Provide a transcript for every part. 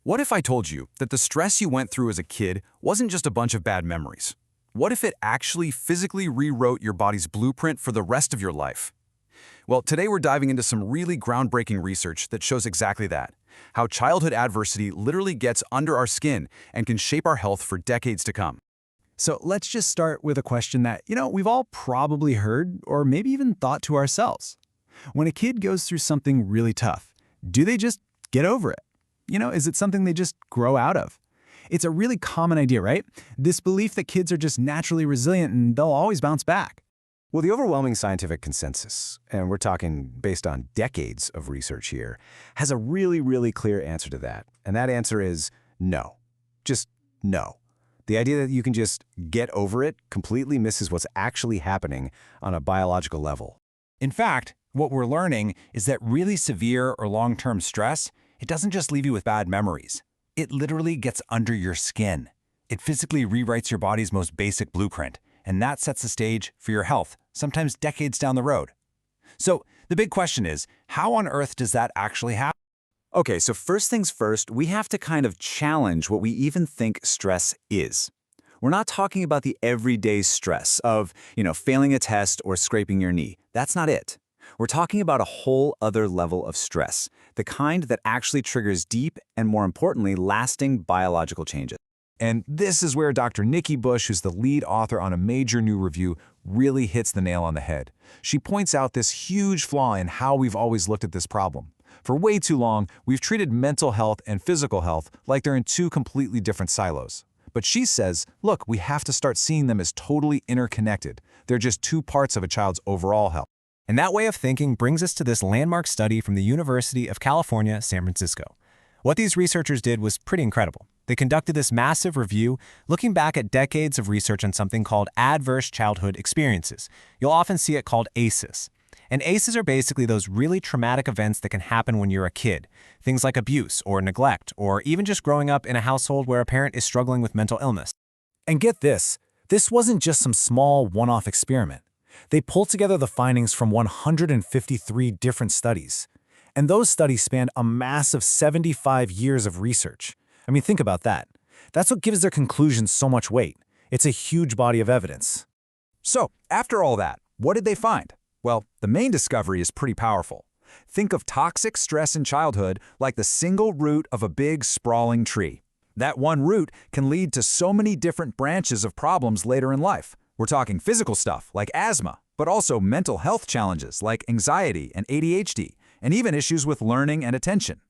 What if I told you that the stress you went through as a kid wasn't just a bunch of bad memories? What if it actually physically rewrote your body's blueprint for the rest of your life? Well, today we're diving into some really groundbreaking research that shows exactly that, how childhood adversity literally gets under our skin and can shape our health for decades to come. So let's just start with a question that, we've all probably heard or maybe even thought to ourselves. When a kid goes through something really tough, do they just get over it? Is it something they just grow out of? It's a really common idea, right? This belief that kids are just naturally resilient and they'll always bounce back. Well, the overwhelming scientific consensus, and we're talking based on decades of research here, has a really clear answer to that. And that answer is no. Just no. The idea that you can just get over it completely misses what's actually happening on a biological level. In fact, what we're learning is that really severe or long-term stress, it doesn't just leave you with bad memories. It literally gets under your skin. It physically rewrites your body's most basic blueprint, and that sets the stage for your health, sometimes decades down the road. So the big question is, how on earth does that actually happen? Okay, so first things first, we have to kind of challenge what we even think stress is. We're not talking about the everyday stress of, failing a test or scraping your knee. That's not it. We're talking about a whole other level of stress, the kind that actually triggers deep and, more importantly, lasting biological changes. And this is where Dr. Nikki Bush, who's the lead author on a major new review, really hits the nail on the head. She points out this huge flaw in how we've always looked at this problem. For way too long, we've treated mental health and physical health like they're in two completely different silos. But she says, look, we have to start seeing them as totally interconnected. They're just two parts of a child's overall health. And that way of thinking brings us to this landmark study from the University of California, San Francisco. What these researchers did was pretty incredible. They conducted this massive review looking back at decades of research on something called adverse childhood experiences. You'll often see it called ACEs. And ACEs are basically those really traumatic events that can happen when you're a kid. Things like abuse or neglect, or even just growing up in a household where a parent is struggling with mental illness. And get this wasn't just some small one-off experiment. They pulled together the findings from 153 different studies. And those studies spanned a massive 75 years of research. I mean, think about that. That's what gives their conclusions so much weight. It's a huge body of evidence. So, after all that, what did they find? Well, the main discovery is pretty powerful. Think of toxic stress in childhood like the single root of a big, sprawling tree. That one root can lead to so many different branches of problems later in life. We're talking physical stuff like asthma, but also mental health challenges like anxiety and ADHD, and even issues with learning and attention.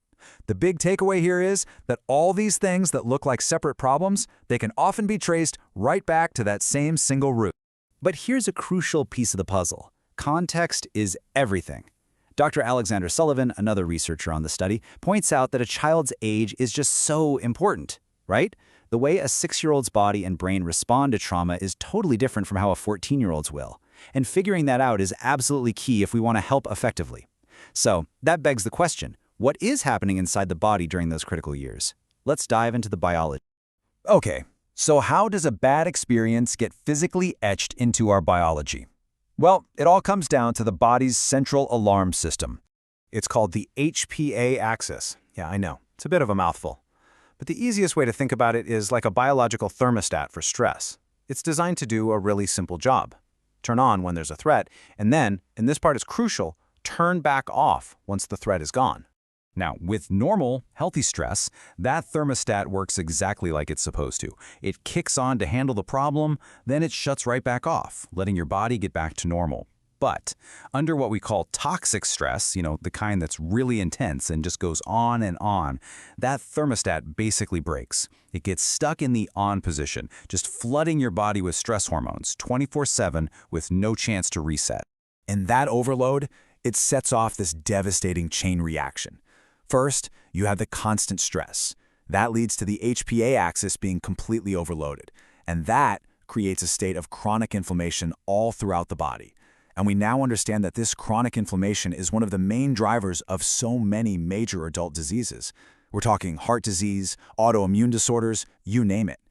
The big takeaway here is that all these things that look like separate problems, they can often be traced right back to that same single root. But here's a crucial piece of the puzzle. Context is everything. Dr. Alexander Sullivan, another researcher on the study, points out that a child's age is just so important, right? The way a 6-year-old's body and brain respond to trauma is totally different from how a 14-year-old's will. And figuring that out is absolutely key if we want to help effectively. So that begs the question, what is happening inside the body during those critical years? Let's dive into the biology. Okay, so how does a bad experience get physically etched into our biology? Well, it all comes down to the body's central alarm system. It's called the HPA axis. Yeah, I know, it's a bit of a mouthful. But the easiest way to think about it is like a biological thermostat for stress. It's designed to do a really simple job. Turn on when there's a threat, and then, and this part is crucial, turn back off once the threat is gone. Now, with normal, healthy stress, that thermostat works exactly like it's supposed to. It kicks on to handle the problem, then it shuts right back off, letting your body get back to normal. But under what we call toxic stress, the kind that's really intense and just goes on and on, that thermostat basically breaks. It gets stuck in the on position, just flooding your body with stress hormones 24/7 with no chance to reset. And that overload, it sets off this devastating chain reaction. First, you have the constant stress. That leads to the HPA axis being completely overloaded, and that creates a state of chronic inflammation all throughout the body. And we now understand that this chronic inflammation is one of the main drivers of so many major adult diseases. We're talking heart disease, autoimmune disorders, you name it.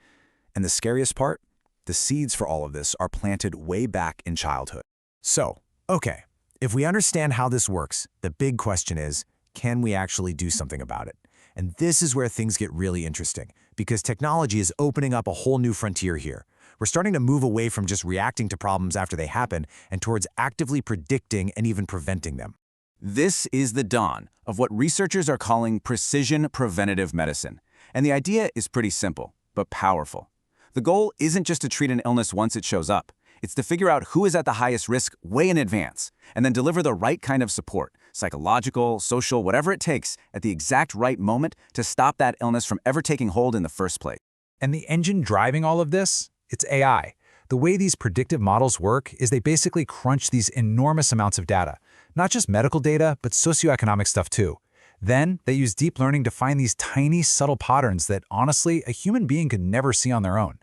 And the scariest part? The seeds for all of this are planted way back in childhood. So, okay, if we understand how this works, the big question is, can we actually do something about it? And this is where things get really interesting, because technology is opening up a whole new frontier here. We're starting to move away from just reacting to problems after they happen and towards actively predicting and even preventing them. This is the dawn of what researchers are calling precision preventative medicine. And the idea is pretty simple, but powerful. The goal isn't just to treat an illness once it shows up. It's to figure out who is at the highest risk way in advance, and then deliver the right kind of support, psychological, social, whatever it takes, at the exact right moment to stop that illness from ever taking hold in the first place. And the engine driving all of this? It's AI. The way these predictive models work is they basically crunch these enormous amounts of data. Not just medical data, but socioeconomic stuff too. Then, they use deep learning to find these tiny, subtle patterns that, honestly, a human being could never see on their own.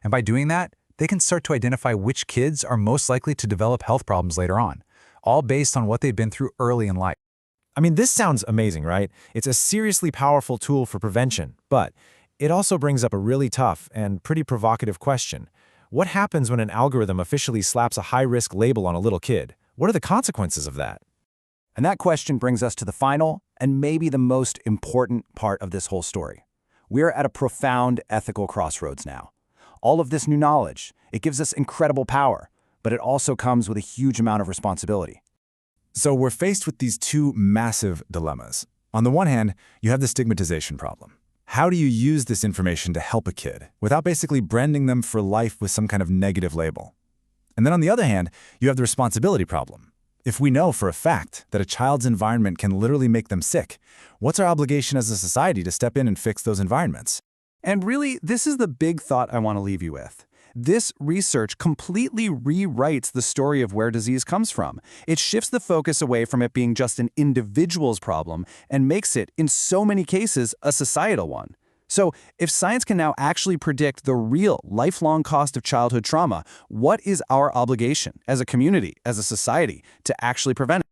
And by doing that, they can start to identify which kids are most likely to develop health problems later on, all based on what they've been through early in life. I mean, this sounds amazing, right? It's a seriously powerful tool for prevention, but it also brings up a really tough and pretty provocative question. What happens when an algorithm officially slaps a high-risk label on a little kid? What are the consequences of that? And that question brings us to the final and maybe the most important part of this whole story. We're at a profound ethical crossroads now. All of this new knowledge, it gives us incredible power, but it also comes with a huge amount of responsibility. So we're faced with these two massive dilemmas. On the one hand, you have the stigmatization problem. How do you use this information to help a kid without basically branding them for life with some kind of negative label? And then on the other hand, you have the responsibility problem. If we know for a fact that a child's environment can literally make them sick, what's our obligation as a society to step in and fix those environments? And really, this is the big thought I want to leave you with. This research completely rewrites the story of where disease comes from. It shifts the focus away from it being just an individual's problem and makes it, in so many cases, a societal one. So, if science can now actually predict the real lifelong cost of childhood trauma, what is our obligation as a community, as a society, to actually prevent it?